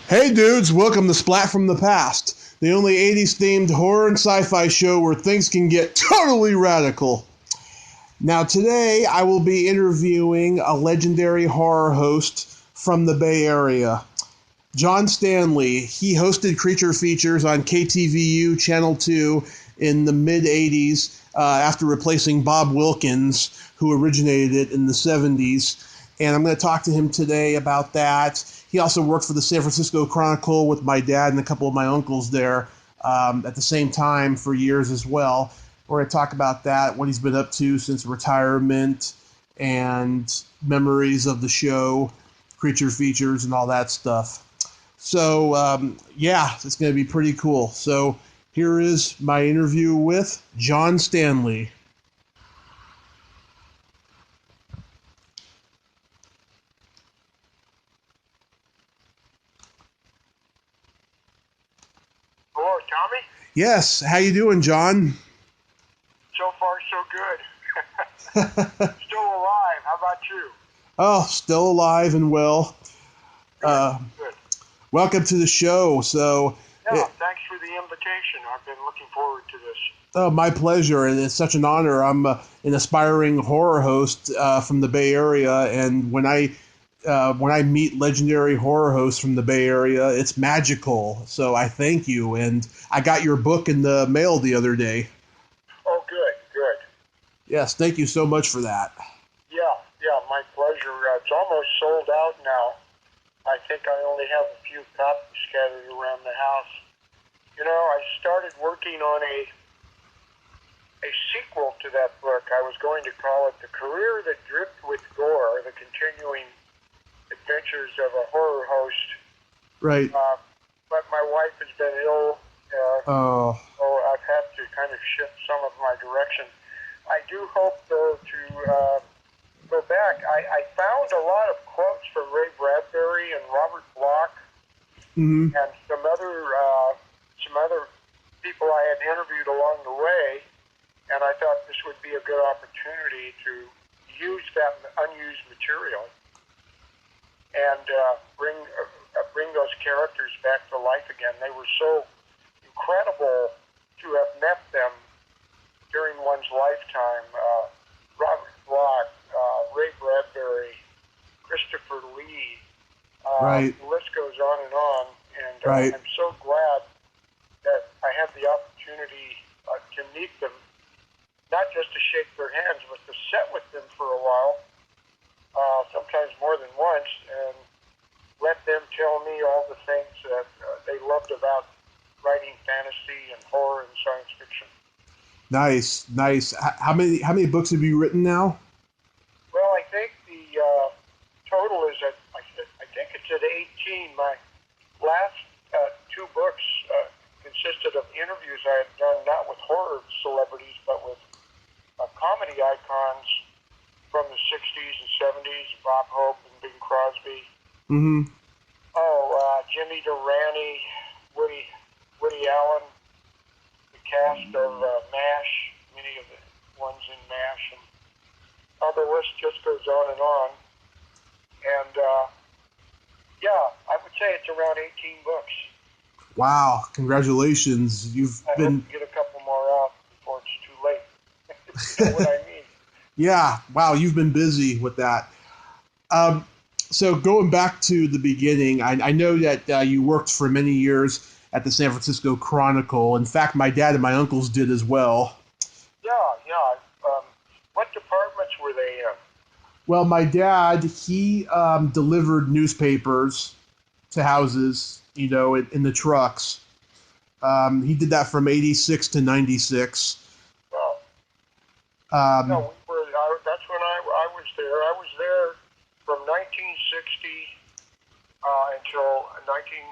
Hey dudes, welcome to Splat from the Past, the only 80s themed horror and sci-fi show where things can get totally radical. Now today I will be interviewing a legendary horror host from the Bay Area, John Stanley. He hosted Creature Features on KTVU Channel 2 in the mid-80s after replacing Bob Wilkins, who originated it in the 70s. And I'm going to talk to him today about that. He also worked for the San Francisco Chronicle with my dad and a couple of my uncles there at the same time for years as well. We're going to talk about that, what he's been up to since retirement, and memories of the show, Creature Features, and all that stuff. So, it's going to be pretty cool. So here is my interview with John Stanley. Hello, Tommy? Yes, how you doing, John? So far, so good. Still alive. How about you? Oh, still alive and well. Good. Welcome to the show. Thanks for the invitation. I've been looking forward to this. Oh, my pleasure, and it's such an honor. I'm an aspiring horror host from the Bay Area, and when I meet legendary horror hosts from the Bay Area, it's magical. So I thank you, and I got your book in the mail the other day. Oh, good. Yes, thank you so much for that. Yeah, my pleasure. It's almost sold out now. I think I only have a few copies scattered around the house. You know, I started working on a sequel to that book. I was going to call it The Career That Dripped with Gore, the continuing adventures of a horror host. Right. But my wife has been ill, so I've had to kind of shift some of my direction. I do hope, though, to go back. I found a lot of quotes from Ray Bradbury and Robert Bloch and some other people I had interviewed along the way, and I thought this would be a good opportunity to use that unused material and bring those characters back to life again. They were so incredible to have met them during one's lifetime. Robert Bloch, Ray Bradbury, Christopher Lee, Right. The list goes on and on. And Right. I'm so glad that I had the opportunity to meet them, not just to shake their hands, but to sit with them for a while, sometimes more than once, and let them tell me all the things that they loved about writing fantasy and horror and science fiction. Nice. How many books have you written now? Well, I think the total is I think it's at 18. My last two books consisted of interviews I had done not with horror celebrities, but with comedy icons from the 60s and 70s, Bob Hope and Bing Crosby. Mm-hmm. Jimmy Durante, Woody Allen, the cast of MASH, many of the ones in MASH, and the list just goes on and on. And I would say it's around 18 books. Wow! Congratulations. I hope to get a couple more out before it's too late. You know what I mean? Yeah. Wow, you've been busy with that. So going back to the beginning, I know that you worked for many years at the San Francisco Chronicle. In fact, my dad and my uncles did as well. Yeah. What departments were they in? Well, my dad, he delivered newspapers to houses, in the trucks. He did that from 86 to 96. Well, that's when I was there. I was there from 1960 until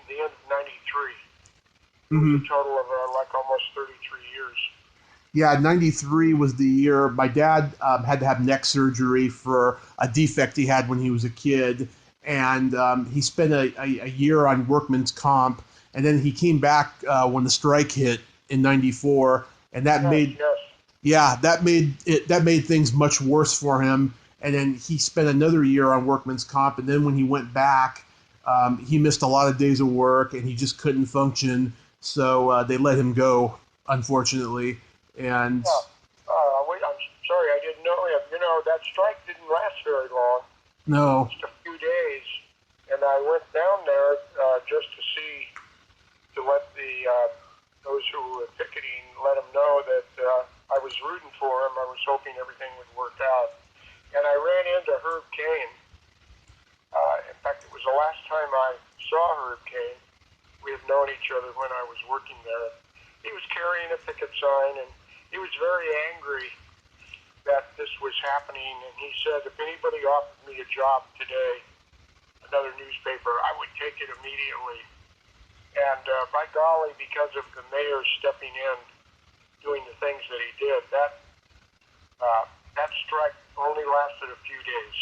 the end of 93. It was a total of almost 33 years. Yeah, 93 was the year. My dad had to have neck surgery for a defect he had when he was a kid, and he spent a year on workman's comp, and then he came back when the strike hit in 94, and that made things much worse for him. And then he spent another year on workman's comp, and then when he went back, He missed a lot of days of work, and he just couldn't function. So they let him go, unfortunately. And wait, I'm sorry, I didn't know him. You know, that strike didn't last very long. no, Just a few days, and I went down there just to see, to let those who were picketing, let them know that I was rooting for him. I was hoping everything would work out. And I ran into Herb Cain. In fact, it was the last time I saw Herb Cain. We had known each other when I was working there. He was carrying a picket sign, and he was very angry that this was happening. And he said, if anybody offered me a job today, another newspaper, I would take it immediately. And by golly, because of the mayor stepping in, doing the things that he did, that strike only lasted a few days,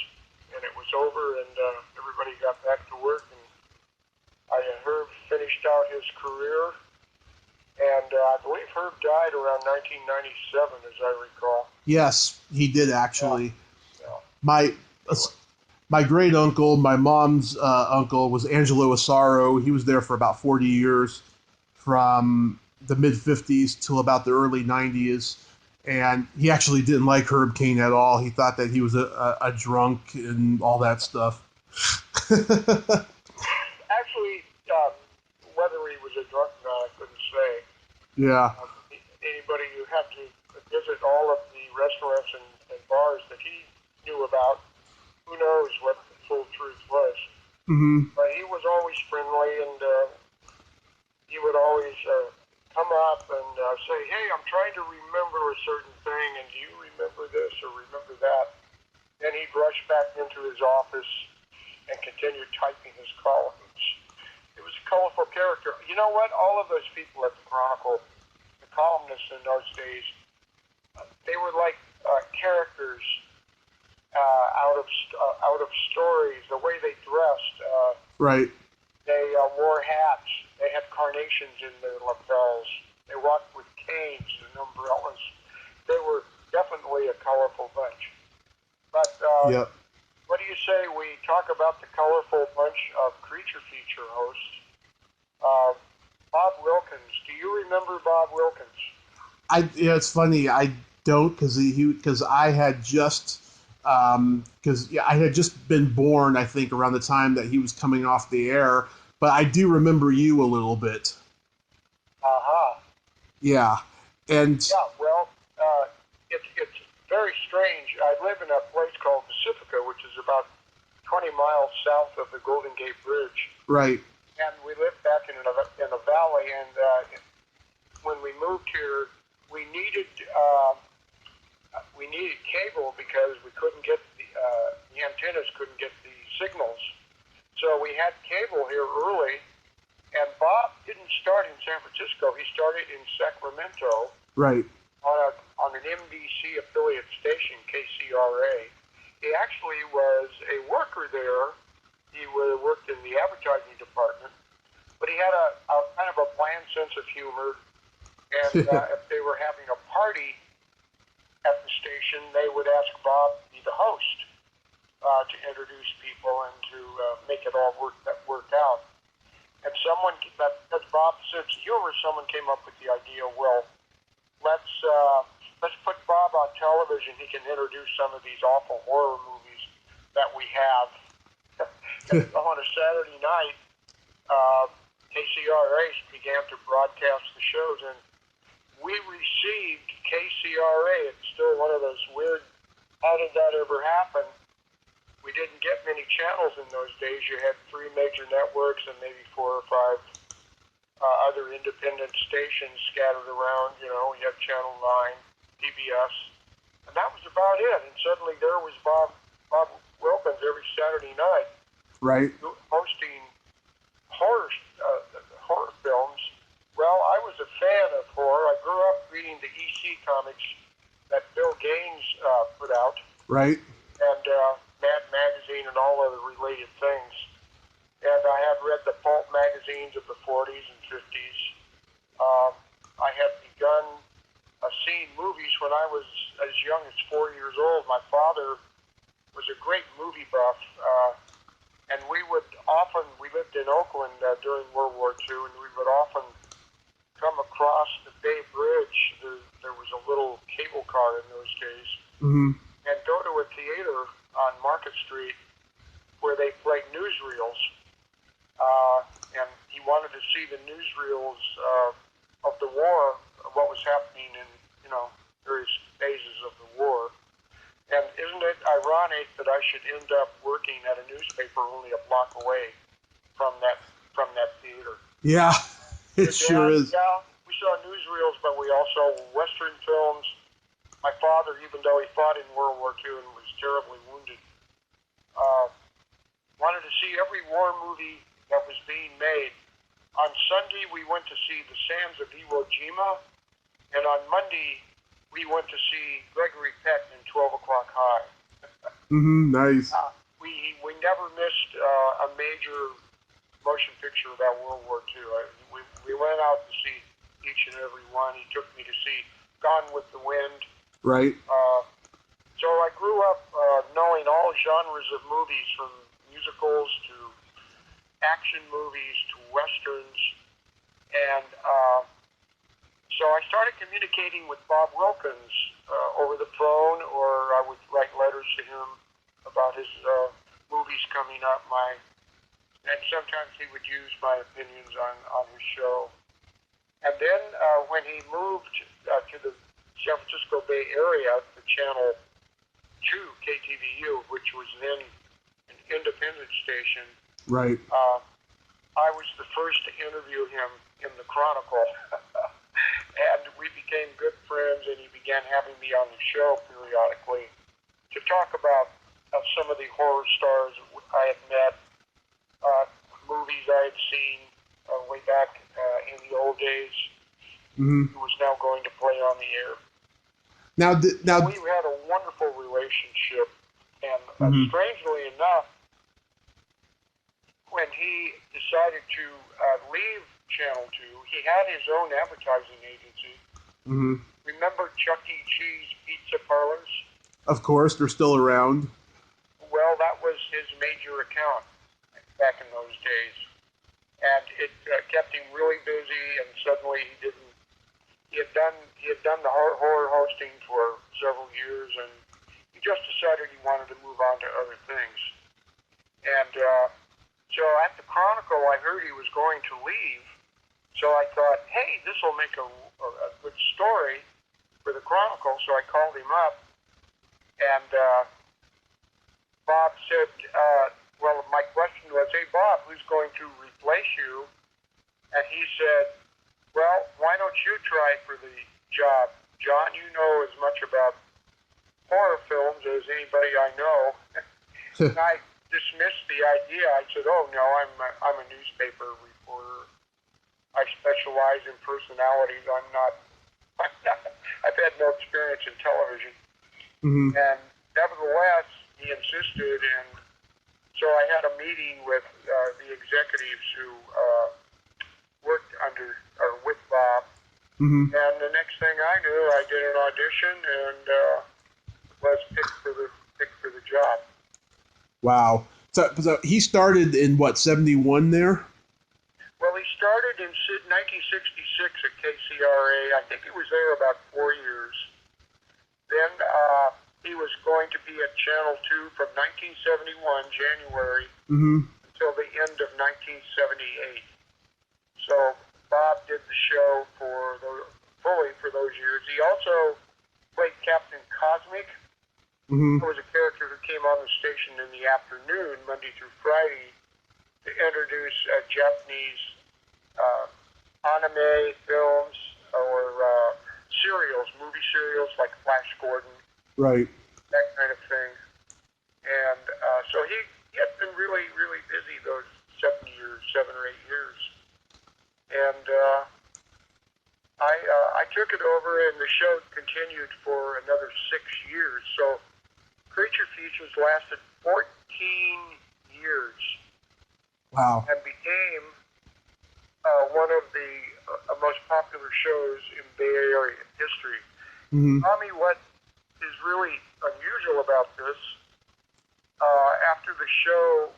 and it was over, and everybody got back to work. And Herb finished out his career, and I believe Herb died around 1997, as I recall. yes, he did actually. Yeah. My great uncle, my mom's uncle, was Angelo Asaro. He was there for about 40 years, from the mid 50s till about the early 90s. And he actually didn't like Herb Cain at all. He thought that he was a drunk and all that stuff. Actually, whether he was a drunk or not, I couldn't say. Yeah. Anybody who had to visit all of the restaurants and bars that he knew about, who knows what the full truth was. Mm-hmm. But he was always friendly, and he would always come up and say, hey, I'm trying to remember a certain thing, and do you remember this or remember that? Then he'd rush back into his office and continue typing his columns. It was a colorful character. You know what? All of those people at the Chronicle, the columnists in those days, they were like characters out of stories. The way they dressed, Right. they wore hats. They had carnations in their lapels. They walked with canes and umbrellas. They were definitely a colorful bunch. But Yep. what do you say we talk about the colorful bunch of creature feature hosts? Bob Wilkins. Do you remember Bob Wilkins? It's funny. I don't, because I had just I had just been born, I think, around the time that he was coming off the air. But I do remember you a little bit. Yeah, and yeah. Well, it's very strange. I live in a place called Pacifica, which is about 20 miles south of the Golden Gate Bridge. Right. And we lived back in a valley, and when we moved here, we needed cable because we couldn't get the antennas couldn't get the signals. So we had cable here early, and Bob didn't start in San Francisco. He started in Sacramento. Right. On an NBC affiliate station, KCRA. He actually was a worker there. He worked in the advertising department, but he had a kind of a bland sense of humor. And if they were having a party at the station, they would ask Bob to be the host to introduce people and to make it all work out. And that's Bob's sense of humor. Someone came up with the idea, well, let's put Bob on television. He can introduce some of these awful horror movies that we have. On a Saturday night, KCRA began to broadcast the shows, and we received KCRA. It's still one of those weird, how did that ever happen? We didn't get many channels in those days. You had 3 major networks and maybe 4 or 5 other independent stations scattered around. You know, you had Channel 9, PBS, and that was about it. And suddenly there was Bob Wilkins every Saturday night, right, hosting horror films. Well, I was a fan of horror. I grew up reading the EC comics that Bill Gaines put out, right, and Mad Magazine and all other related things. And I had read the pulp magazines of the 40s and 50s. I had begun seeing movies when I was as young as 4 years old. My father was a great movie buff, and we would often, we lived in Oakland during World War II, and we would often come across the Bay Bridge. There was a little cable car in those days, and go to a theater on Market Street where they played newsreels. And he wanted to see the newsreels of the war, what was happening in, various phases of the war. And isn't it ironic that I should end up working at a newspaper only a block away from that theater? Yeah, it sure is. Yeah, we saw newsreels, but we also Western films. My father, even though he fought in World War II and was terribly wounded, wanted to see every war movie that was being made. On Sunday, we went to see The Sands of Iwo Jima, and on Monday, we went to see Gregory Peck in 12 O'Clock High. Nice. We never missed a major motion picture about World War II. We went out to see each and every one. He took me to see Gone with the Wind. Right. So I grew up knowing all genres of movies, from musicals to action movies to westerns, and so I started communicating with Bob Wilkins over the phone, or I would write letters to him about his movies coming up. And sometimes he would use my opinions on his show. And then when he moved to the San Francisco Bay Area, the Channel 2 KTVU, which was then an independent station, right. I was the first to interview him in the Chronicle. And we became good friends, and he began having me on the show periodically to talk about some of the horror stars I had met, movies I had seen way back in the old days, who was now going to play on the air. Now we had a wonderful relationship, and strangely enough, when he decided to leave Channel 2, he had his own advertising agency. Remember Chuck E. Cheese pizza parlors? Of course, they're still around. Well, that was his major account back in those days. And it kept him really busy, and suddenly he had done the horror hosting for several years, and he just decided he wanted to move on to other things. And so at the Chronicle, I heard he was going to leave. So I thought, hey, this will make a good story for the Chronicle. So I called him up, and Bob said, well, my question was, hey, Bob, who's going to replace you? And he said, well, why don't you try for the job? John, you know as much about horror films as anybody I know. And I dismissed the idea. I said, oh, no, I'm a newspaper reporter. I specialize in personalities. I've had no experience in television. And nevertheless, he insisted, and so I had a meeting with the executives who worked with Bob. And the next thing I knew, I did an audition and was picked for the job. Wow. So he started in what, 71 there? Well, he started in 1966 at KCRA. I think he was there about 4 years. Then he was going to be at Channel 2 from 1971, January, until the end of 1978. So Bob did the show fully for those years. He also played Captain Cosmic, who was a character who came on the station in the afternoon, Monday through Friday, to introduce Japanese anime films or movie serials like Flash Gordon, right? That kind of thing. And so he had been really, really busy those 7 or 8 years. And I took it over, and the show continued for another 6 years. So Creature Features lasted 14 years. Wow. And became one of the most popular shows in Bay Area history. Tommy, what is really unusual about this, after the show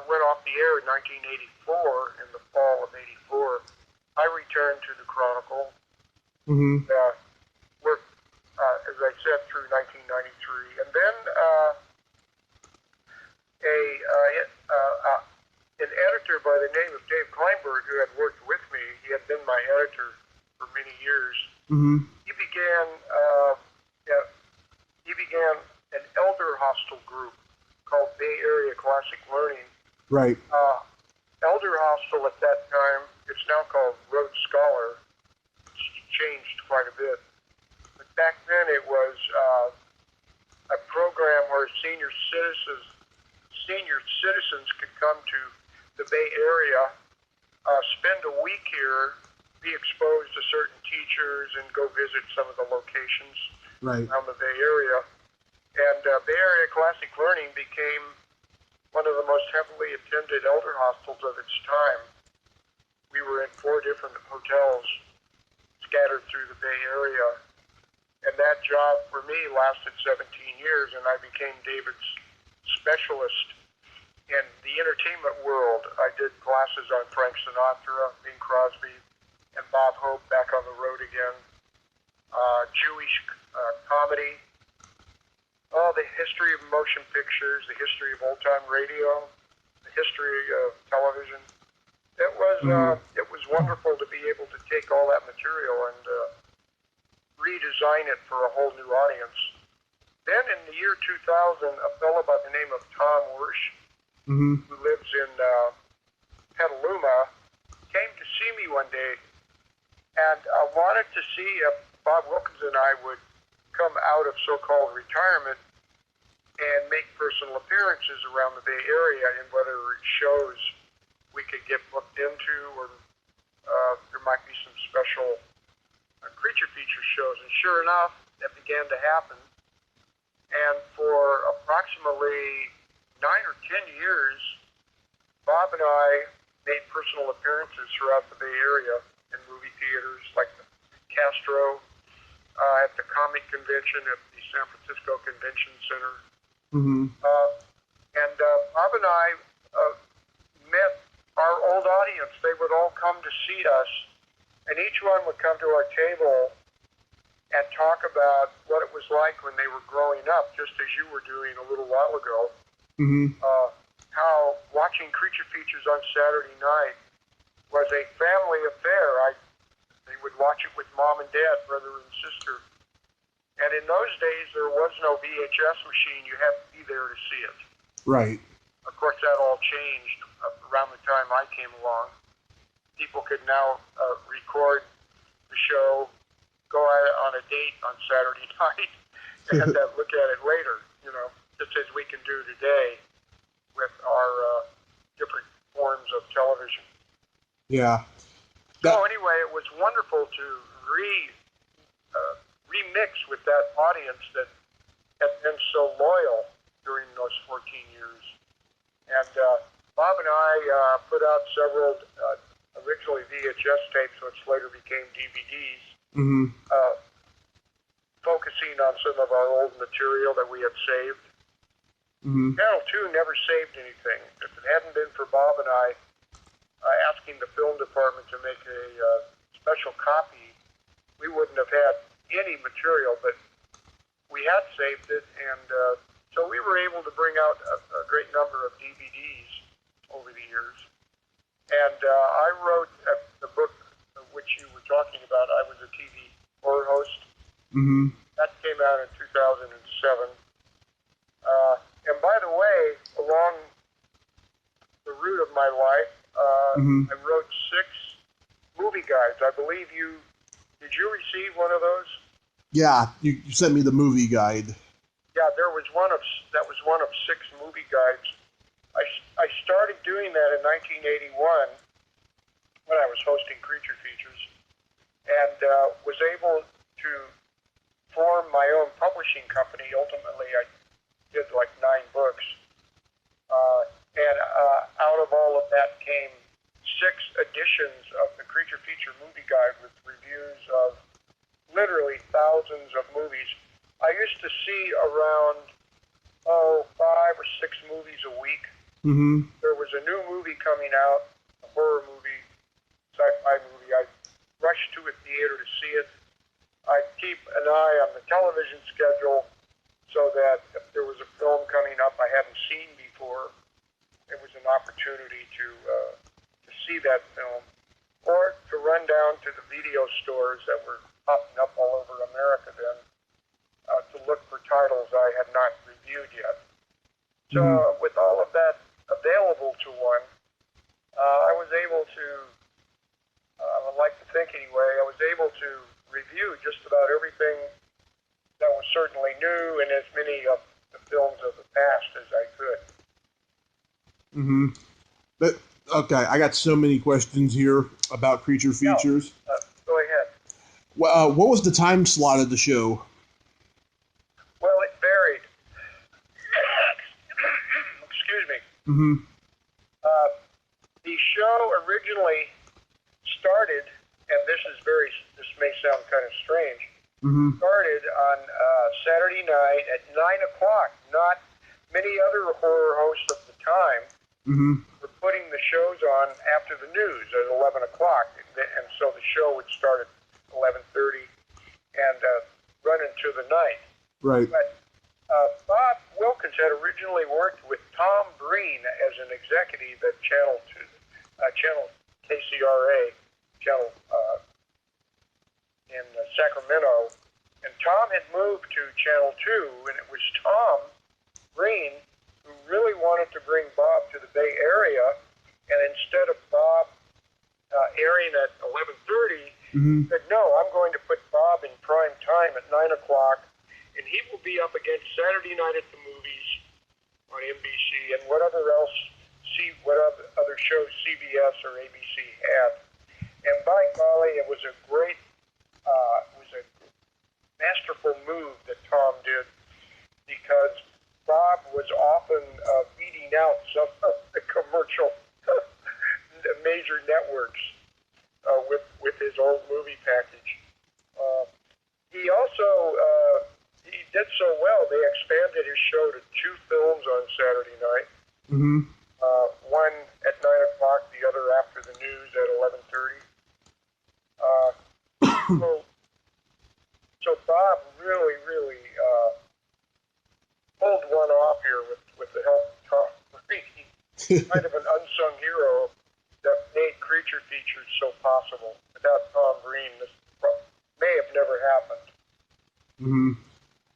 went off the air in 1984, in the fall of '84, I returned to the Chronicle. Mm-hmm. Worked, as I said, through 1993, and then an editor by the name of Dave Kleinberg, who had worked with me, he had been my editor for many years. Mm-hmm. He began an elder hostel group called Bay Area Classic Learning. Right. Elder Hostel at that time, it's now called Rhodes Scholar. It's changed quite a bit. But back then it was a program where senior citizens could come to the Bay Area, spend a week here, be exposed to certain teachers, and go visit some of the locations around the Bay Area. And Bay Area Classic Learning became one of the most heavily attended elder hostels of its time. We were in 4 different hotels scattered through the Bay Area. And that job for me lasted 17 years, and I became David's specialist in the entertainment world. I did classes on Frank Sinatra, Bing Crosby, and Bob Hope, Back on the Road Again, Jewish comedy, the history of motion pictures, the history of old-time radio, the history of television. It was wonderful to be able to take all that material and redesign it for a whole new audience. Then in the year 2000, a fellow by the name of Tom Wirsch, who lives in Petaluma, came to see me one day, and wanted to see if Bob Wilkins and I would come out of so-called retirement and make personal appearances around the Bay Area, and whether shows we could get booked into, or there might be some special creature feature shows. And sure enough, that began to happen. And for approximately 9 or 10 years, Bob and I made personal appearances throughout the Bay Area in movie theaters like the Castro, at the Comic Convention at the San Francisco Convention Center. And Bob and I met our old audience. They would all come to see us, and each one would come to our table and talk about what it was like when they were growing up, just as you were doing a little while ago. How watching creature features on Saturday night was a family affair. They would watch it with mom and dad, brother and sister. And in those days, there was no VHS machine. You had to be there to see it. Right. Of course, that all changed around the time I came along. People could now record the show, go on a date on Saturday night, and look at it later, just as we can do today with our different forms of television. Yeah. So anyway, it was wonderful to remix with that audience that had been so loyal during those 14 years. And Bob and I put out several originally VHS tapes, which later became DVDs, focusing on some of our old material that we had saved. Channel 2 never saved anything. If it hadn't been for Bob and I asking the film department to make a special copy, we wouldn't have had any material, but we had saved it, and so we were able to bring out a great number of DVDs over the years. And I wrote the book which you were talking about. I was a TV horror host. That came out in 2007. And by the way, along the route of my life, I wrote 6 movie guides. I believe did you receive one of those? Yeah, you sent me the movie guide. Yeah, that was one of 6 movie guides. I started doing that in 1981 when I was hosting Creature Features, and was able to form my own publishing company. Ultimately, I did like 9 books. And out of all of that came 6 editions of the Creature Feature Movie Guide with reviews of literally thousands of movies. I used to see around 5 or 6 movies a week Mm-hmm. There was a new movie coming out, a horror movie, sci-fi movie. I rushed to a theater to see it. I'd keep an eye on the television schedule so that if there was a film coming up I hadn't seen before, it was an opportunity to see that film, or to run down to the video stores that were popping up all over America then to look for titles I had not reviewed yet. So with all of that available to one, I was able to, I would like to think anyway, I was able to review just about everything that was certainly new and as many of the films of the past as I could. Mm-hmm. But, okay, I got so many questions here about Creature Features. No, go ahead. What was the time slot of the show? Well, it varied. Excuse me. Mm-hmm. The show originally started, and this may sound kind of strange, started on Saturday night at 9 o'clock. Not many other horror hosts of the time were putting the shows on after the news at 11 o'clock, and so the show would start at 11:30 and run into the night. Right. But Bob Wilkins had originally worked with Tom Breen as an executive at Channel KCRA, Channel in Sacramento, and Tom had moved to Channel 2, and it was Tom Breen who really wanted to bring Bob to the Bay Area, and instead of Bob airing at 11:30, said, no, I'm going to put Bob in prime time at 9 o'clock, and he will be up against Saturday Night at the Movies on NBC and whatever other shows CBS or ABC had. And by golly, it was a great, masterful move that Tom did, because Bob was often beating out some of the commercial major networks with his old movie package. He also he did so well, they expanded his show to 2 films on Saturday night. One at 9 o'clock, the other after the news at 11:30. So Bob really pulled one off here with the help of Tom Breen. Kind of an unsung hero that made Creature Features so possible. Without Tom Breen, this may have never happened.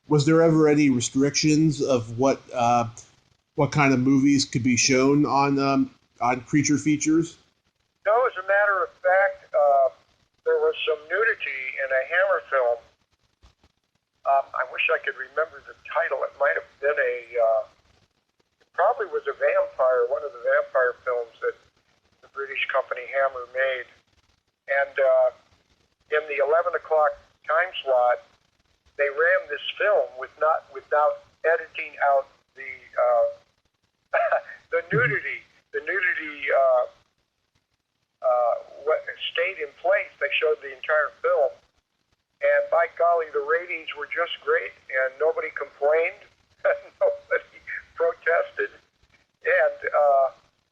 Was there ever any restrictions of what kind of movies could be shown on Creature Features? No, as a matter of fact, there was some nudity in a Hammer film. I wish I could remember the title. It might have been it probably was a vampire, one of the vampire films that the British company Hammer made. And in the 11 o'clock time slot, they ran this film without editing out the the nudity. The nudity stayed in place. They showed the entire film, and by golly, the ratings were just great, and nobody complained, nobody protested, and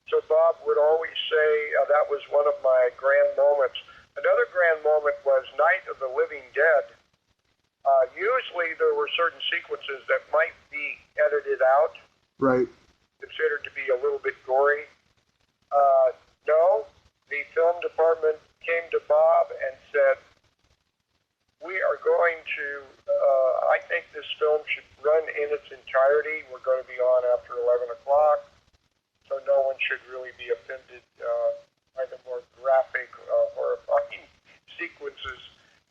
so Bob would always say that was one of my grand moments. Another grand moment was Night of the Living Dead. Usually there were certain sequences that might be edited out, right, considered to be a little bit gory. No, the film department came to Bob and said, we are going to, I think this film should run in its entirety. We're going to be on after 11 o'clock, so no one should really be offended by the more graphic, horrifying sequences.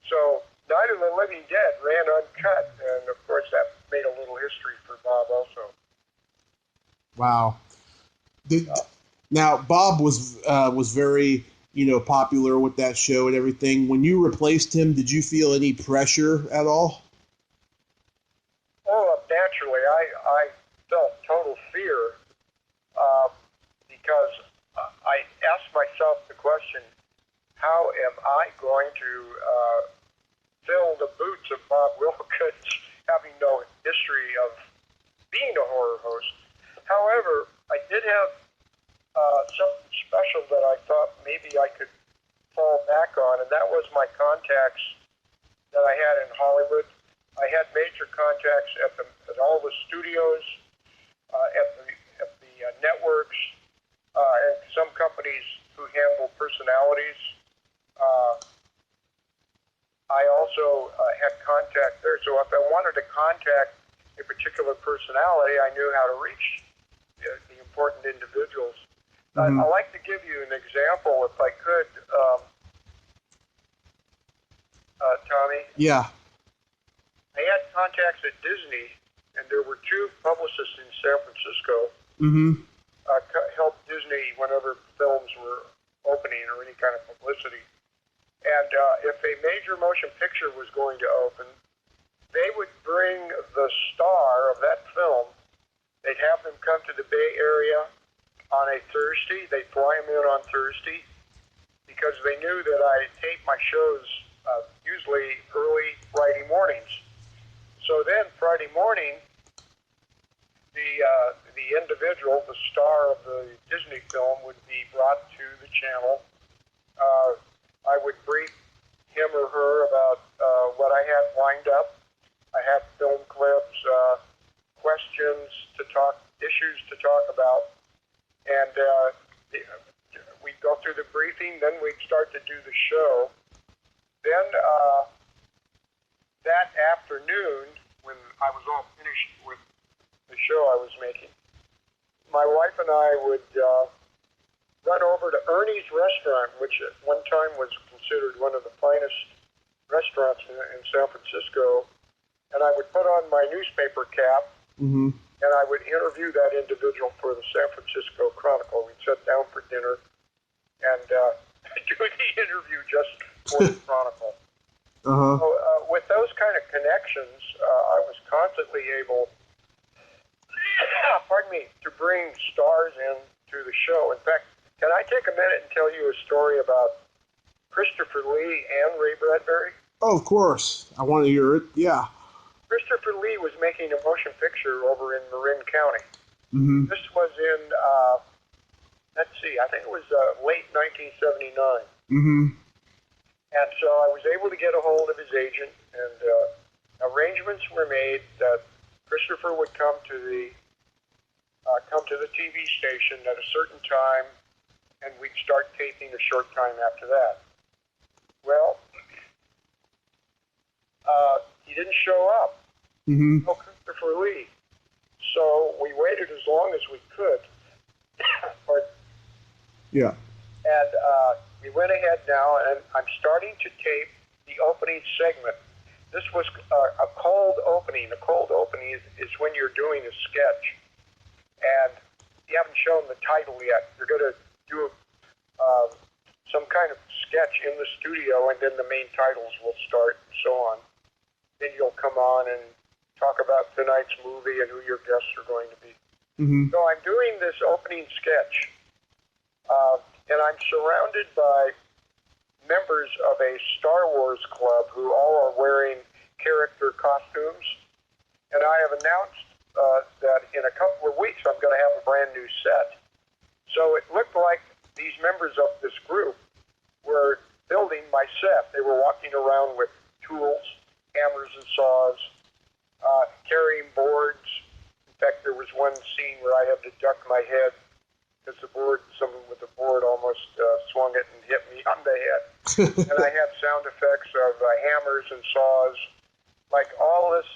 So Night of the Living Dead ran uncut, and of course that made a little history for Bob also. Wow. Now Bob was very popular with that show and everything. When you replaced him, did you feel any pressure at all? Oh, naturally, I felt total fear because I asked myself the question: how am I going to fill the boots of Bob Wilkins, having no history of being a horror host? However, I did have something special that I thought maybe I could fall back on, and that was my contacts that I had in Hollywood. I had major contacts at all the studios, at the networks, and some companies who handle personalities. I also had contact there, so if I wanted to contact a particular personality, I knew how to reach the important individuals. Mm-hmm. I'd like to give you an example, if I could, Tommy. Yeah. I had contacts at Disney, and there were two publicists in San Francisco. Mm-hmm. Helped Disney whenever films were opening or any kind of publicity. And if a major motion picture was going to open, they would bring the star of that film. They'd have them come to the Bay Area on a Thursday. They'd fly them in on Thursday because they knew that I taped my shows usually early Friday mornings. So then Friday morning, the individual, the star of the Disney film, would be brought to the channel. I would brief him or her about what I had lined up. I had film clips, questions to talk, issues to talk about, and we'd go through the briefing. Then we'd start to do the show. Then that afternoon, when I was all finished with the show I was making, my wife and I would run over to Ernie's restaurant, which at one time was considered one of the finest restaurants in San Francisco, and I would put on my newspaper cap, mm-hmm. and I would interview that individual for the San Francisco Chronicle. We'd sit down for dinner and do the interview just for the Chronicle. Uh-huh. So, with those kind of connections, I was constantly able, to bring stars in to the show. In fact, can I take a minute and tell you a story about Christopher Lee and Ray Bradbury? Oh, of course. I want to hear it. Yeah. Christopher Lee was making a motion picture over in Marin County. Mm-hmm. This was in, I think it was late 1979. Mm-hmm. And so I was able to get a hold of his agent, and arrangements were made that Christopher would come to the TV station at a certain time, and we'd start taping a short time after that. Well, he didn't show up. Mm-hmm. No Christopher Lee. So we waited as long as we could. Yeah. And we went ahead now, and I'm starting to tape the opening segment. This was a cold opening. A cold opening is when you're doing a sketch, and you haven't shown the title yet. You're going to do some kind of sketch in the studio, and then the main titles will start, and so on. Then you'll come on and talk about tonight's movie and who your guests are going to be. Mm-hmm. So I'm doing this opening sketch, and I'm surrounded by members of a Star Wars club who all are wearing character costumes. And I have announced that in a couple of weeks I'm going to have a brand new set. So it looked like these members of this group were building my set. They were walking around with tools, hammers and saws, carrying boards. In fact, there was one scene where I had to duck my head because someone with a board almost swung it and hit me on the head. And I had sound effects of hammers and saws. Like all this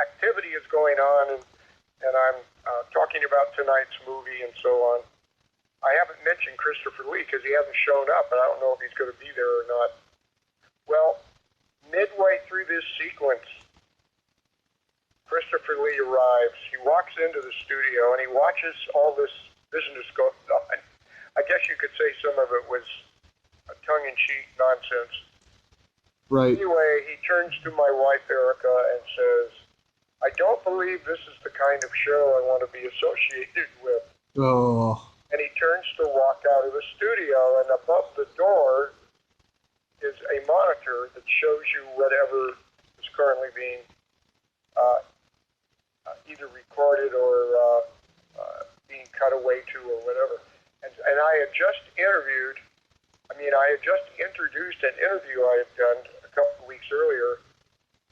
activity is going on, and I'm talking about tonight's movie and so on. I haven't mentioned Christopher Lee because he hasn't shown up, and I don't know if he's going to be there or not. Well, midway through this sequence, Christopher Lee arrives. He walks into the studio, and he watches all this business go on. I guess you could say some of it was tongue-in-cheek nonsense. Right. Anyway, he turns to my wife, Erica, and says, I don't believe this is the kind of show I want to be associated with. Oh. And he turns to walk out of the studio, and above the door is a monitor that shows you whatever is currently being either recorded or being cutaway to or whatever. And I had just introduced an interview I had done a couple of weeks earlier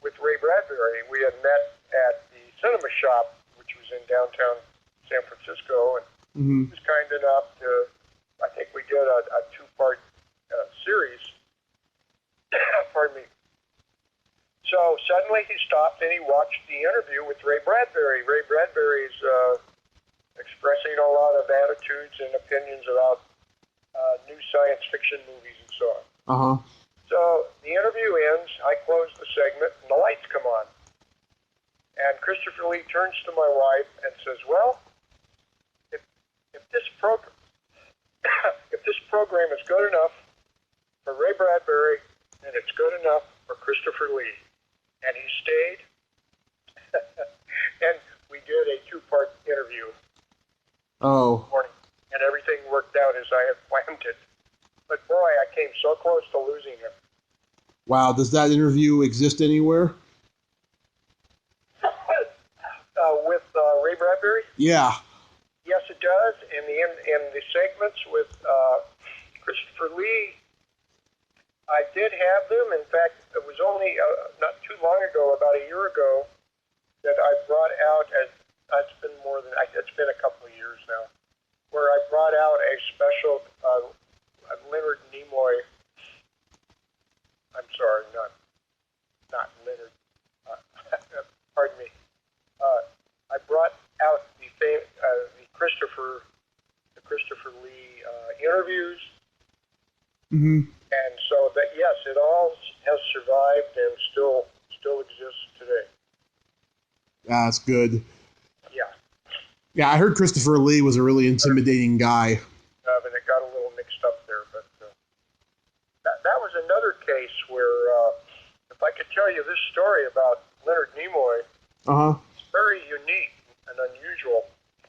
with Ray Bradbury. We had met at the Cinema Shop, which was in downtown San Francisco, and he was kind enough to, I think we did a two-part series. Pardon me. So suddenly he stopped and he watched the interview with Ray Bradbury. Ray Bradbury's expressing a lot of attitudes and opinions about new science fiction movies and so on. So the interview ends, I close the segment, and the lights come on. And Christopher Lee turns to my wife and says, well, if this program is good enough for Ray Bradbury, then it's good enough for Christopher Lee. And he stayed. And we did a two-part interview. Oh. Morning, and everything worked out as I had planned it. But boy, I came so close to losing him. Wow, does that interview exist anywhere? With Ray Bradbury? Yeah. Yes, it does. In the segments with Christopher Lee, I did have them. In fact, it was only not too long ago, about a year ago, that I brought out, it's been a couple of years now, where I brought out a special Leonard Nimoy. I'm sorry, not Leonard. Pardon me. I brought out the Christopher Lee interviews, and so that yes, it all has survived and still exists today. That's good. Yeah. Yeah, I heard Christopher Lee was a really intimidating guy. And it got a little mixed up there, but that was another case where if I could tell you this story about Leonard Nimoy, it's very unique and unusual.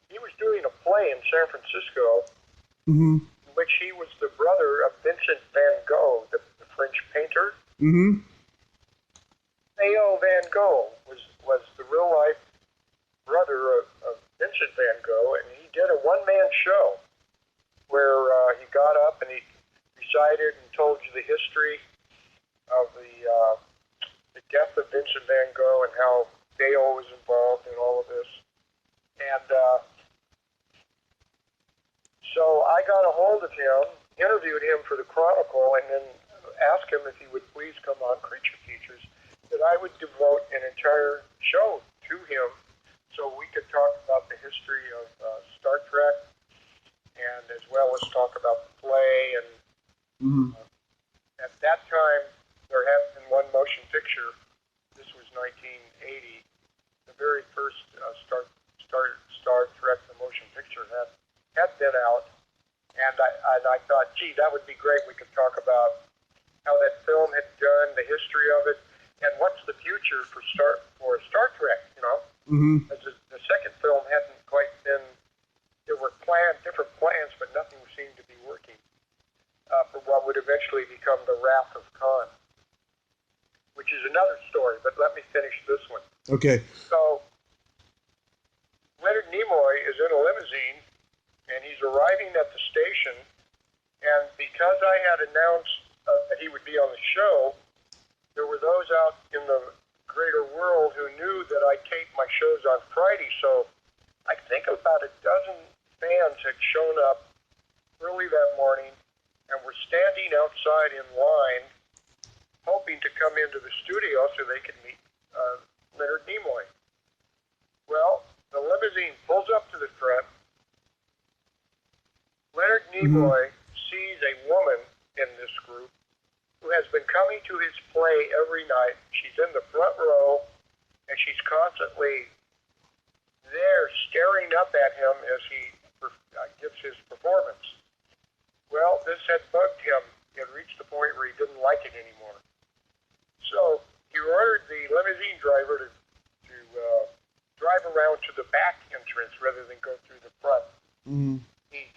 He was doing a play in San Francisco, in which he was the brother of Vincent van Gogh, the French painter. Theo van Gogh was the real-life brother of Vincent van Gogh, and he did a one-man show where he got up and he recited and told you the history of the death of Vincent van Gogh and how Theo was involved in all of this. And so I got a hold of him, interviewed him for the Chronicle, and then asked him if he would please come on Creature Features, that I would devote an entire show to him so we could talk about the history of Star Trek, and as well as talk about the play. And at that time, there had been one motion picture. This was 1980. The very first Star Trek, the motion picture, had been out. And I thought, gee, that would be great. We could talk about how that film had done, the history of it, and what's the future for Star Trek, you know? As the second film hadn't quite been, there were different plans, but nothing seemed to be working for what would eventually become the Wrath of Khan, which is another story, but let me finish this one. Okay. So, Leonard Nimoy is in a limousine, and he's arriving at the station, and because I had announced that he would be on the show, there were those out in the greater world who knew that I taped my shows on Friday, so I think about a dozen fans had shown up early that morning and were standing outside in line hoping to come into the studio so they could meet Leonard Nimoy. Well, the limousine pulls up to the front. Leonard Nimoy sees a woman in this group who has been coming to his play every night. She's in the front row, and she's constantly there staring up at him as he gives his performance. Well, this had bugged him. He had reached the point where he didn't like it anymore. So he ordered the limousine driver to drive around to the back entrance rather than go through the front. He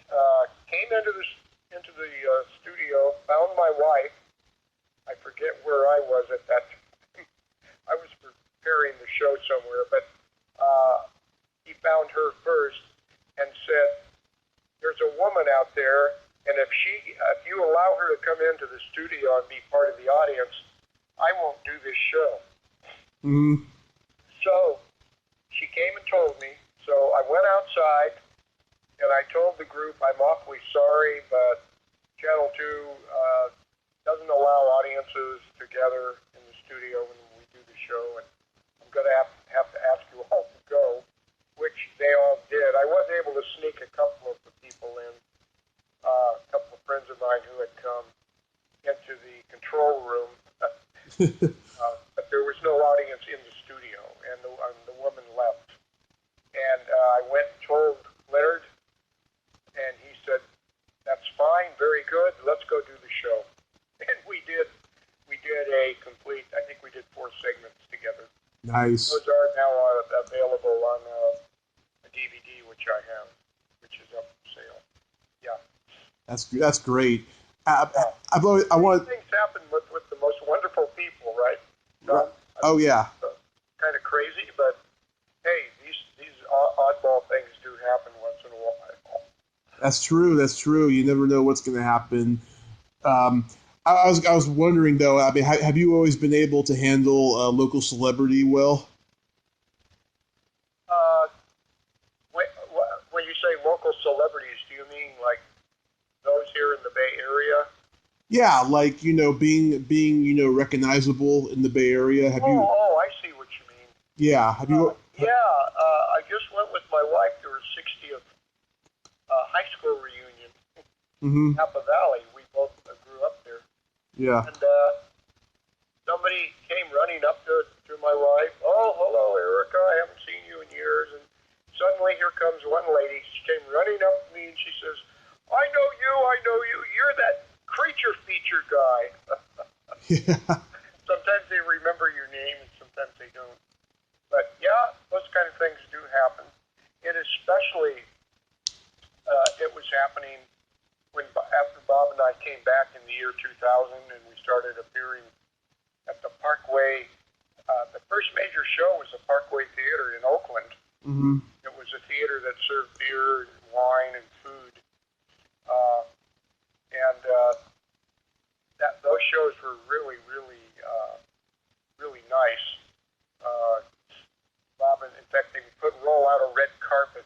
came into the studio, found my wife. I forget where I was at that time. I was preparing the show somewhere, but he found her first and said, there's a woman out there, and if you allow her to come into the studio and be part of the audience, I won't do this show. Mm-hmm. So she came and told me. So I went outside, and I told the group, I'm awfully sorry, but Channel 2 doesn't allow audiences together in the studio when we do the show, and I'm going to have to ask you all to go, which they all did. I was able to sneak a couple of the people in, a couple of friends of mine who had come into the control room, but there was no audience in the studio, and the woman left. And I went and told Leonard, and he said, that's fine, very good, let's go do the show. And we did a complete, I think we did 4 segments together. Nice. Those are now available on a DVD, which I have, which is up for sale. Yeah. That's great. Things happen with the most wonderful people, right? Oh, yeah. Kind of crazy, but hey, these oddball things do happen once in a while. That's true. You never know what's going to happen. I was wondering, though, I mean, have you always been able to handle a local celebrity well? When you say local celebrities, do you mean like those here in the Bay Area? Yeah, like, being recognizable in the Bay Area. Have you? Oh, I see what you mean. Yeah. Have you? I just went with my wife to her 60th high school reunion in Napa Valley. We both grew up there. Yeah. And somebody came running up to my wife. Oh, hello, Erica. I haven't seen you in years. And suddenly here comes one lady. She came running up to me and she says, I know you. You're that creature feature guy. Yeah. Sometimes they remember your name and sometimes they don't. But yeah, those kind of things do happen. And especially it was happening after Bob and I came back in the year 2000 and we started appearing at the Parkway. The first major show was the Parkway Theater in Oakland. Mm-hmm. It was a theater that served beer and wine and food. Those shows were really, really, really nice. Bob, in fact, they would roll out a red carpet.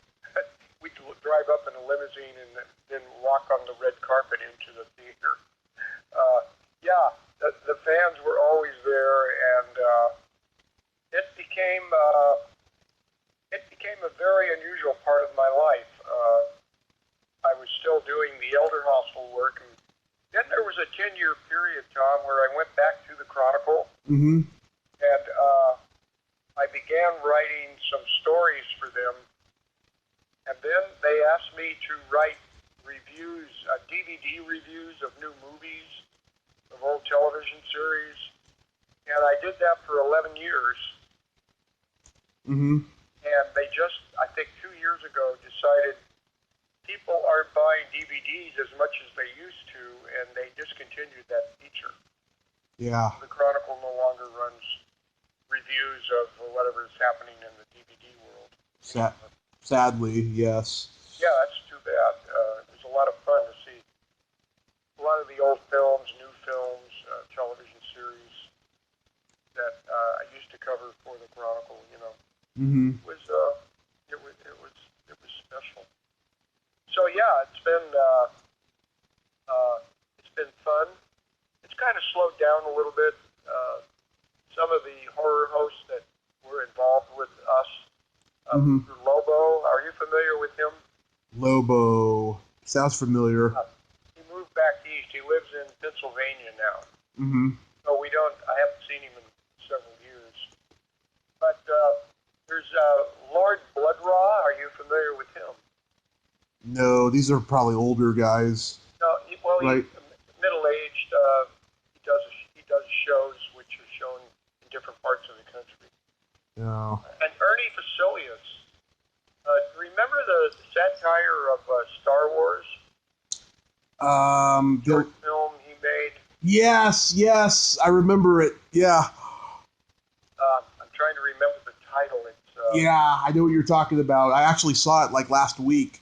We'd drive up in a limousine and then walk on the red carpet into the theater. The fans were always there, and it became a very unusual part of my life. I was still doing the elder hostel work, and then there was a 10-year period, Tom, where I went back to the Chronicle, Mm-hmm. and I began writing some stories for them, and then they asked me to write reviews, DVD reviews of new movies, of old television series, and I did that for 11 years. Mm-hmm. And they just, I think 2 years ago, decided people aren't buying DVDs as much as they used to, and they discontinued that feature. Yeah. The Chronicle no longer runs reviews of whatever is happening in the DVD world. Sadly, yes. Yeah, that's too bad. It was a lot of fun to see a lot of the old films, new films, television series that I used to cover for the Chronicle. Mm-hmm. It was special. So yeah, it's been fun. It's kind of slowed down a little bit. Some of the horror hosts that were involved with us, Lobo. Are you familiar with him? Lobo sounds familiar. He moved back east. He lives in Pennsylvania now. Mm-hmm. So I haven't seen him in several years. But there's Lord Bloodraw. Are you familiar with him? No, these are probably older guys. No, right. He's middle-aged. He does shows which are shown in different parts of the country. Yeah. And Ernie Facilius. Remember the satire of Star Wars? Short film he made. Yes, I remember it. Yeah. I'm trying to remember the title. It's yeah, I know what you're talking about. I actually saw it like last week.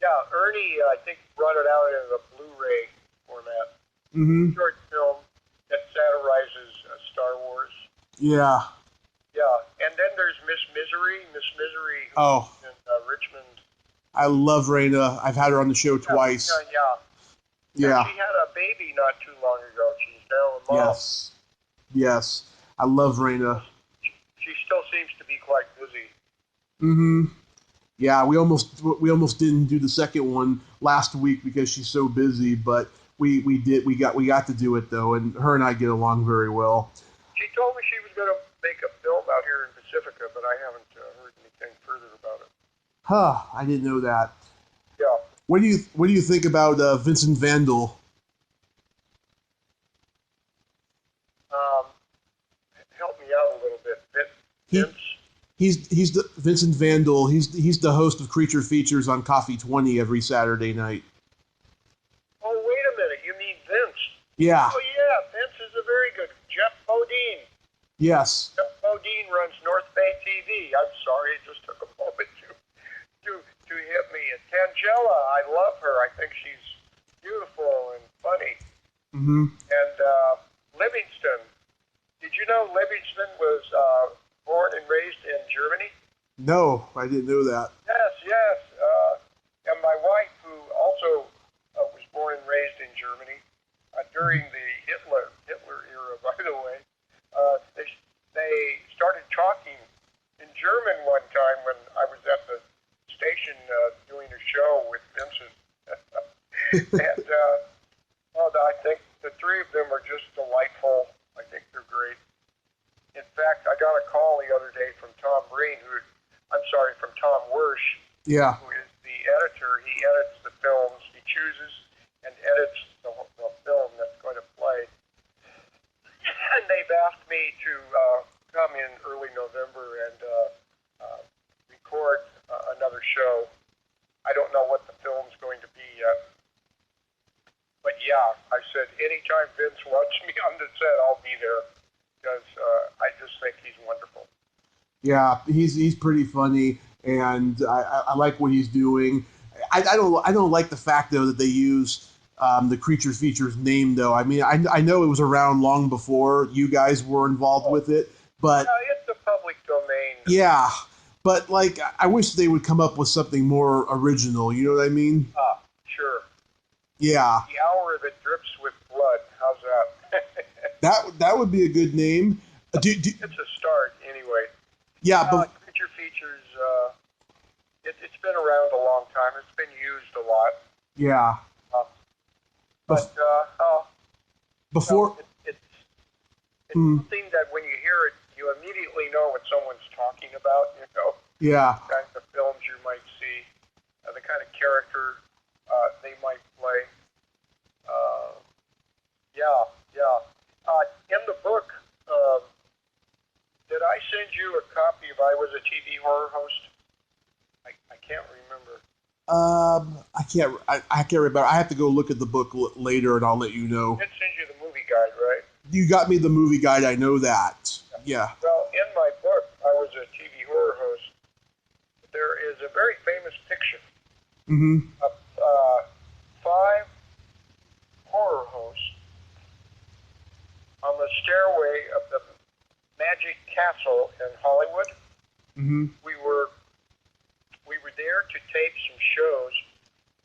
Yeah, Ernie, I think, brought it out in the Blu-ray format. Mm-hmm. Short film that satirizes Star Wars. Yeah. Yeah, and then there's Miss Misery. Miss Misery, Oh. In Richmond. I love Raina. I've had her on the show twice. Yeah. She had a baby not too long ago. She's now a mom. Yes. I love Raina. She still seems to be quite busy. Mm-hmm. Yeah, we almost didn't do the second one last week because she's so busy, but we got to do it though, and her and I get along very well. She told me she was going to make a film out here in Pacifica, but I haven't heard anything further about it. Huh, I didn't know that. Yeah. What do you think about Vincent Vandal? Help me out a little bit. Vince? He's the Vincent Vandal. He's the host of Creature Features on Coffee 20 every Saturday night. Oh, wait a minute. You mean Vince? Yeah. Oh, yeah. Vince is a very good. Jeff Bodine. Yes. Jeff Bodine runs North Bay TV. I'm sorry, it just took a moment to hit me. And Tangela, I love her. I think she's beautiful and funny. Mm-hmm. And Livingston. Did you know Livingston was born and raised in Germany? No, I didn't know that. Yes. And my wife, who also was born and raised in Germany during the Hitler era, by the way, they started talking in German one time when I was at the station doing a show with Vincent. And I think the three of them are just delightful. I think they're great. In fact, I got a call the other day from Tom Wersch, Yeah. who is the editor. He edits the films. He chooses and edits the film that's going to play. And they've asked me to come in early November and record another show. I don't know what the film's going to be yet. But yeah, I said anytime Vince wants me on the set, I'll be there because I just think he's wonderful. Yeah, he's pretty funny, and I like what he's doing. I don't like the fact though that they use the Creature Features name though. I mean, I know it was around long before you guys were involved with it, but it's the public domain. Yeah, but like I wish they would come up with something more original. You know what I mean? Sure. Yeah. The Hour That Drips with Blood. How's that? that would be a good name. It's a start, anyway. Yeah, but Creature Features. It's been around a long time. It's been used a lot. Yeah. Before it's something that when you hear it, you immediately know what someone's talking about. You know. Yeah. The kinds of films you might see, the kind of character they might play. In the book, did I send you a copy of I Was a TV Horror Host? I can't remember. I can't remember. I have to go look at the book later, and I'll let you know. I did send you the movie guide, right? You got me the movie guide. I know that. Yeah. Well, in my book, I Was a TV Horror Host. There is a very famous picture of 5 horror hosts on the stairway of the Magic Castle in Hollywood. Mm-hmm. We were there to tape some shows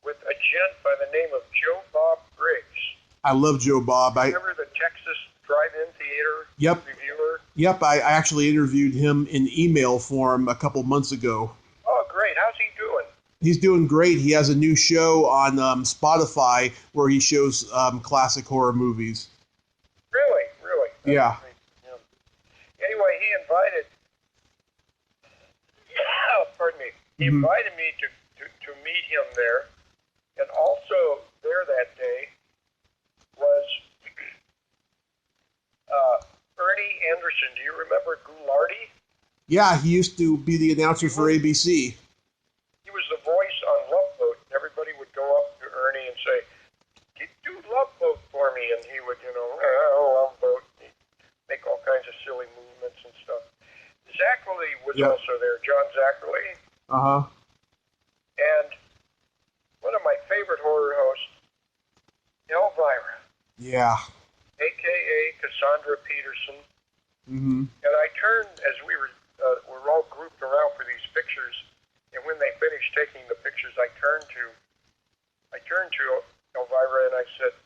with a gent by the name of Joe Bob Briggs. I love Joe Bob. Remember the Texas Drive-In Theater reviewer? Yep, I actually interviewed him in email form a couple months ago. Oh, great. How's he doing? He's doing great. He has a new show on Spotify where he shows classic horror movies. Really? Yeah. Anyway, he invited He invited me to meet him there, and also there that day was Ernie Anderson. Do you remember Goulardi? Yeah, he used to be the announcer for ABC. He was the voice on Love Boat. Everybody would go up to Ernie and say, "Do Love Boat for me," and he would, Love Boat. He'd make all kinds of silly movements and stuff. Zachary was also there, John Zachary. Uh-huh. And one of my favorite horror hosts, Elvira. Yeah. A.K.A. Cassandra Peterson. Mm-hmm. And I turned, as we were all grouped around for these pictures, and when they finished taking the pictures, I turned to Elvira and I said,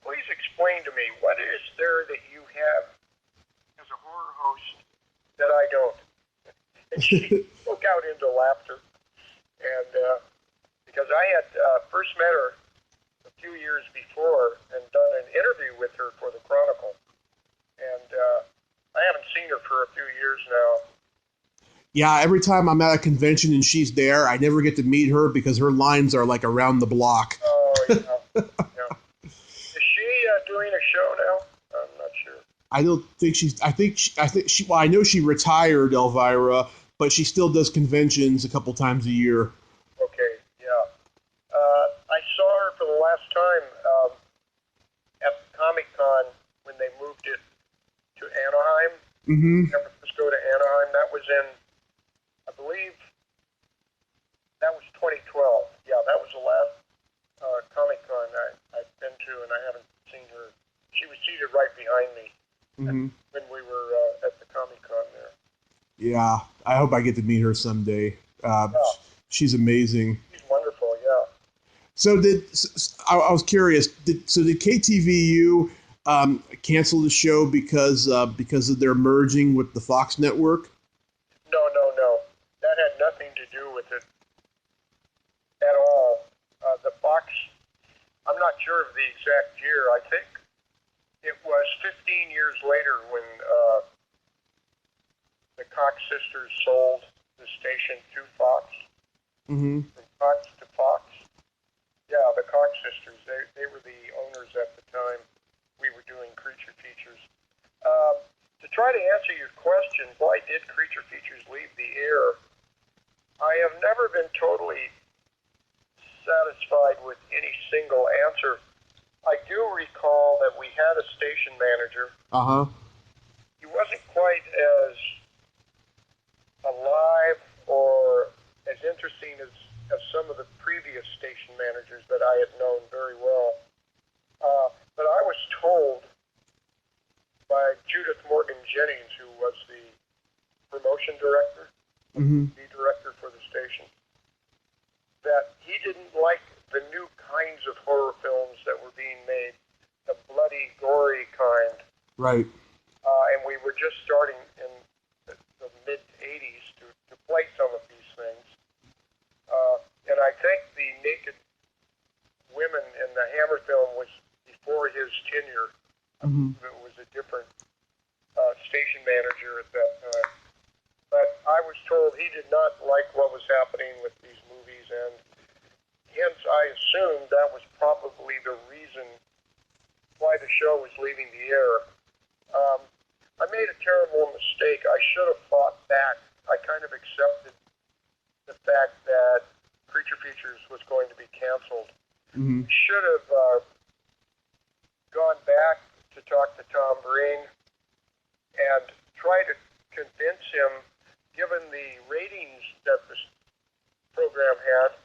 please explain to me, what is there that you have as a horror host that I don't? And she broke out into laughter. And because I had first met her a few years before and done an interview with her for the Chronicle. And I haven't seen her for a few years now. Yeah, every time I'm at a convention and she's there, I never get to meet her because her lines are like around the block. Oh, yeah. Yeah. Is she doing a show now? I'm not sure. I don't think she's. I think she. Well, I know she retired, Elvira, but she still does conventions a couple times a year. Okay, yeah. I saw her for the last time at Comic-Con when they moved it to Anaheim. Mm-hmm. San Francisco to Anaheim. That was in, I believe, that was 2012. Yeah, that was the last Comic-Con I've been to, and I haven't seen her. She was seated right behind me when we were at the Comic-Con there. Yeah, I hope I get to meet her someday. Yeah. She's amazing. She's wonderful, yeah. So I was curious. Did KTVU cancel the show because of their merging with the Fox network? No. That had nothing to do with it at all. The Fox, I'm not sure of the exact year. I think it was 15 years later when the Cox sisters sold the station to Fox. Mm-hmm. From Cox to Fox. Yeah, the Cox sisters. They were the owners at the time we were doing Creature Features. To try to answer your question, why did Creature Features leave the air? I have never been totally satisfied with any single answer. I do recall that we had a station manager. Uh-huh. He wasn't quite as alive or as interesting as some of the previous station managers that I had known very well. But I was told by Judith Morgan Jennings, who was the promotion director, the director for the station, that he didn't like the new kinds of horror films that were being made, the bloody, gory kind. Right. And we were just starting in the mid-'80s to play some of these things. And I think the naked women in the Hammer film was before his tenure. It was a different station manager at that time. But I was told he did not like what was happening with these movies, and hence I assumed that was probably the reason why the show was leaving the air. I made a terrible mistake. I should have fought back. I kind of accepted the fact that Creature Features was going to be canceled. We should have gone back to talk to Tom Breen and try to convince him, given the ratings that this program had,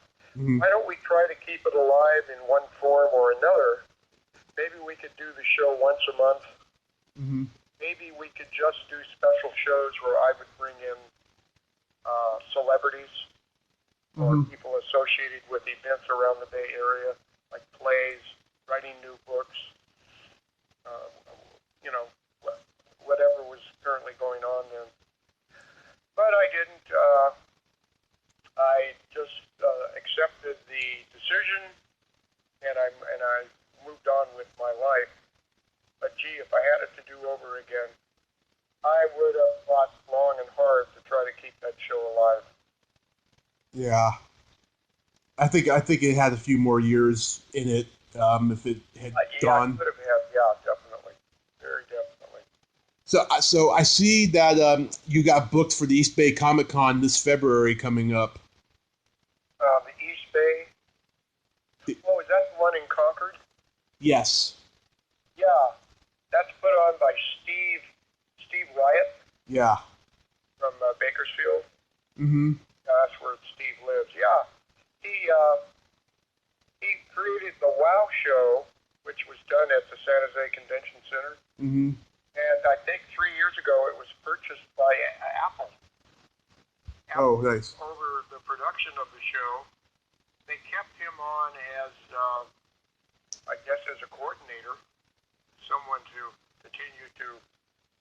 why don't we try to keep it alive in one form or another? Maybe we could do the show once a month. Maybe we could just do special shows where I would bring in celebrities or people associated with events around the Bay Area, like plays, writing new books, whatever was currently going on then. But I didn't. I just accepted the decision, and I moved on with my life. But gee, if I had it to do over again, I would have fought long and hard to try to keep that show alive. Yeah. I think it had a few more years in it if it had gone. I could have had, yeah, definitely. Very definitely. So I see that you got booked for the East Bay Comic Con this February coming up. The East Bay? Oh, is that the one in Concord? Yes. Yeah. That's put on by Steve Wyatt. Yeah. From Bakersfield. Mm-hmm. That's where Steve lives. Yeah. created the WOW show, which was done at the San Jose Convention Center. Mm-hmm. And I think 3 years ago it was purchased by Apple. Oh, nice. Over the production of the show, they kept him on as, I guess, as a coordinator, someone to continue to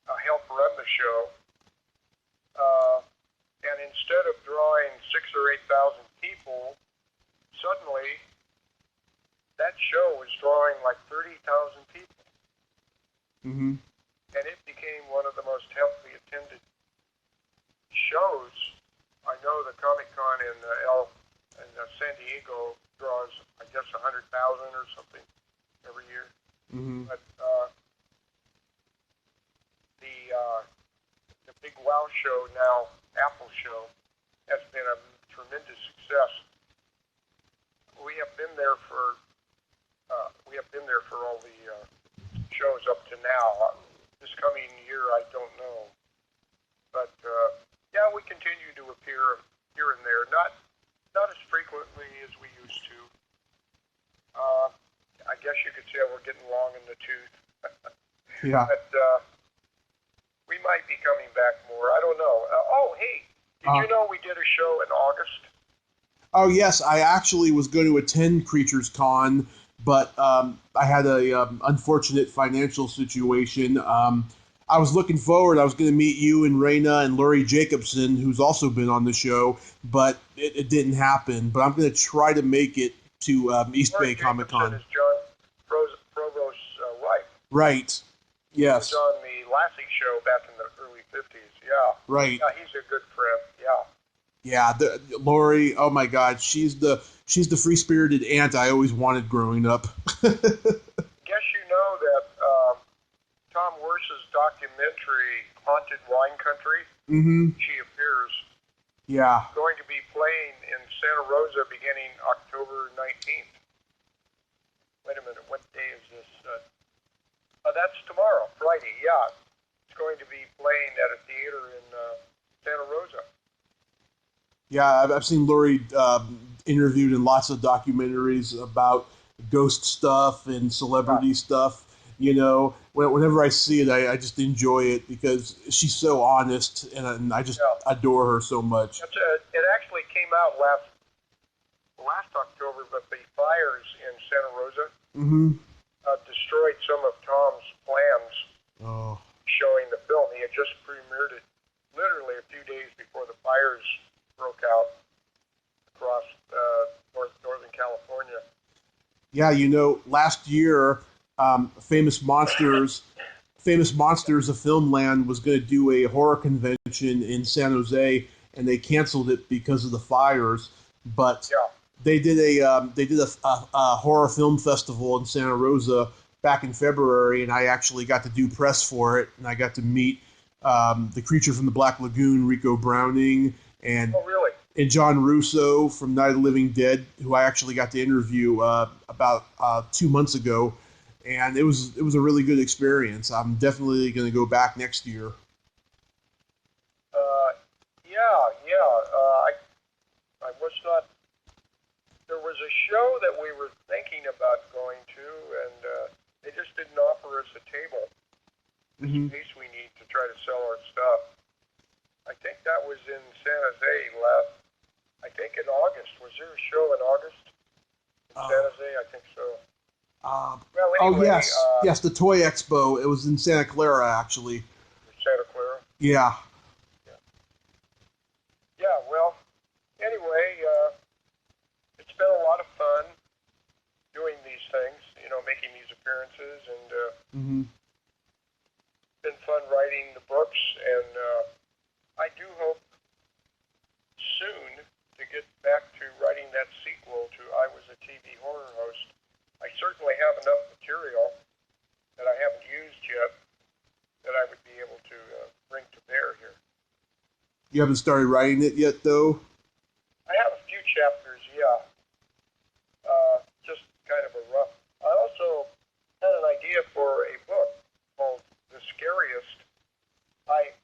help run the show. And instead of drawing 6,000 or 8,000 people, suddenly that show was drawing like 30,000 people. Mm-hmm. And it became one of the most heavily attended shows. I know the Comic-Con in San Diego draws, I guess, 100,000 or something every year. Mm-hmm. But the big WOW show now, Apple show, has been a tremendous success. We have been there for all the shows up to now. This coming year, I don't know, but yeah, we continue to appear here and there, not as frequently as we used to. I guess you could say we're getting long in the tooth. Yeah. But we might be coming back more. I don't know. Oh, hey, did you know we did a show in August? Oh, yes. I actually was going to attend Creatures Con, but I had a unfortunate financial situation. I was looking forward. I was going to meet you and Raina and Laurie Jacobson, who's also been on the show, but it didn't happen. But I'm going to try to make it to East Bay Comic Con. Is John Provost's wife. Right. Yes. He was on the Lassie show back in the early 50s. Yeah. Right. Yeah, he's a good friend. Yeah. Yeah, Laurie. Oh my God, she's the free-spirited aunt I always wanted growing up. Guess you know that Tom Worce's documentary Haunted Wine Country. Mm-hmm. She appears. Yeah. Going to be playing in Santa Rosa beginning October 19th. Wait a minute, what day is this? That's tomorrow, Friday. Yeah, it's going to be playing at a theater in Santa Rosa. Yeah, I've seen Laurie interviewed in lots of documentaries about ghost stuff and celebrity stuff. You know, whenever I see it, I just enjoy it because she's so honest, and I just adore her so much. It actually came out last October, but the fires in Santa Rosa destroyed some of Tom's plans showing the film. He had just premiered it literally a few days before the fires broke out across Northern California. Yeah, you know, last year, Famous Monsters of Filmland was going to do a horror convention in San Jose, and they canceled it because of the fires. But they did a horror film festival in Santa Rosa back in February, and I actually got to do press for it, and I got to meet the creature from the Black Lagoon, Rico Browning, and John Russo from Night of the Living Dead, who I actually got to interview about 2 months ago, and it was a really good experience. I'm definitely going to go back next year. I was not. There was a show that we were thinking about going to, and they just didn't offer us a table. In case we need to try to sell our stuff. I think that was in San Jose I think in August. Was there a show in August in San Jose? I think so. Well, anyway, yes, the Toy Expo. It was in Santa Clara, actually. Santa Clara? Yeah. Yeah, well, anyway, it's been a lot of fun doing these things, you know, making these appearances, and it's been fun writing the books, and I do hope soon to get back to writing that sequel to I Was a TV Horror Host. I certainly have enough material that I haven't used yet that I would be able to bring to bear here. You haven't started writing it yet, though? I have a few chapters, yeah. Just kind of a rough. I also had an idea for a book called The Scariest. I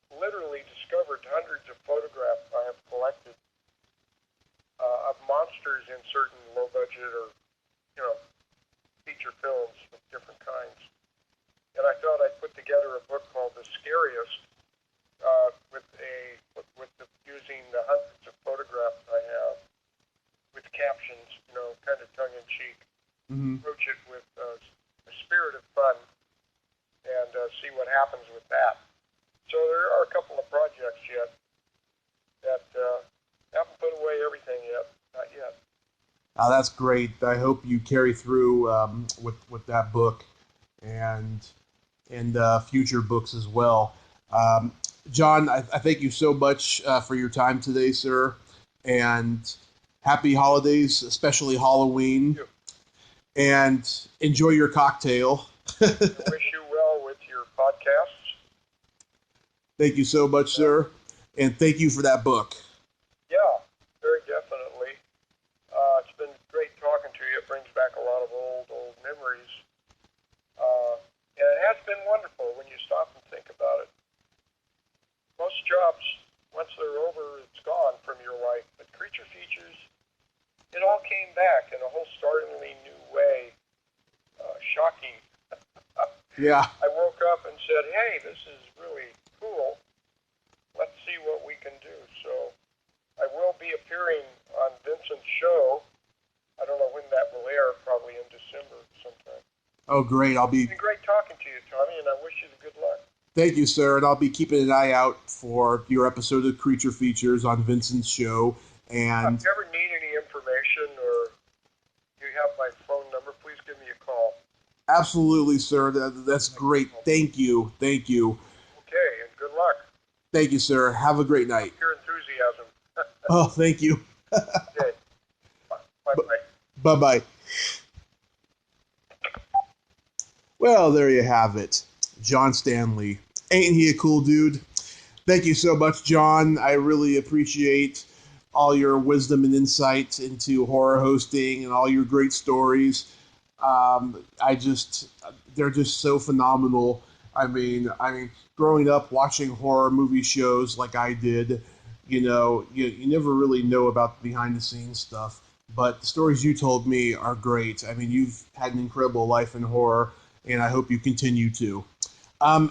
literally discovered hundreds of photographs I have collected of monsters in certain low-budget or together a book called The Scariest, using the hundreds of photographs I have with captions, kind of tongue in cheek. Mm-hmm. Approach it with a spirit of fun and see what happens with that. So there are a couple of projects yet that haven't put away everything yet, not yet. That's great. I hope you carry through with that book and future books as well. John, I thank you so much for your time today, sir, and happy holidays, especially Halloween. Thank you. And enjoy your cocktail. I wish you well with your podcasts. Thank you so much, sir, and thank you for that book. Yeah, very definitely. It's been great talking to you. It brings back a lot of old memories. And it has been wonderful when you stop and think about it. Most jobs, once they're over, it's gone from your life. But Creature Features, it all came back in a whole startlingly new way. Shocking. Yeah. I woke up and said, hey, this is really cool. Let's see what we can do. So I will be appearing on Vincent's show. I don't know when that will air, probably in December sometime. Oh, great. It's been great talking to you, Tommy, and I wish you the good luck. Thank you, sir, and I'll be keeping an eye out for your episode of Creature Features on Vincent's show. And if you ever need any information or you have my phone number, please give me a call. Absolutely, sir. That's great. Thank you. Thank you. Okay, and good luck. Thank you, sir. Have a great night. Your enthusiasm. Oh, thank you. Okay. Bye-bye. Bye-bye. Well, there you have it. John Stanley. Ain't he a cool dude? Thank you so much, John. I really appreciate all your wisdom and insight into horror hosting and all your great stories. They're just so phenomenal. I mean, growing up watching horror movie shows like I did, you never really know about the behind the scenes stuff. But the stories you told me are great. I mean, you've had an incredible life in horror, and I hope you continue to.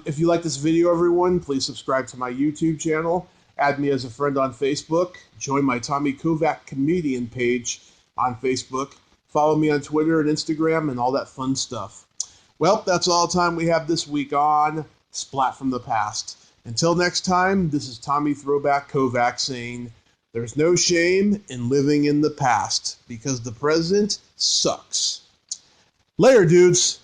If you like this video, everyone, please subscribe to my YouTube channel, add me as a friend on Facebook, join my Tommy Kovac comedian page on Facebook, follow me on Twitter and Instagram, and all that fun stuff. Well, that's all the time we have this week on Splat from the Past. Until next time, this is Tommy Throwback Kovac saying, there's no shame in living in the past, because the present sucks. Later, dudes!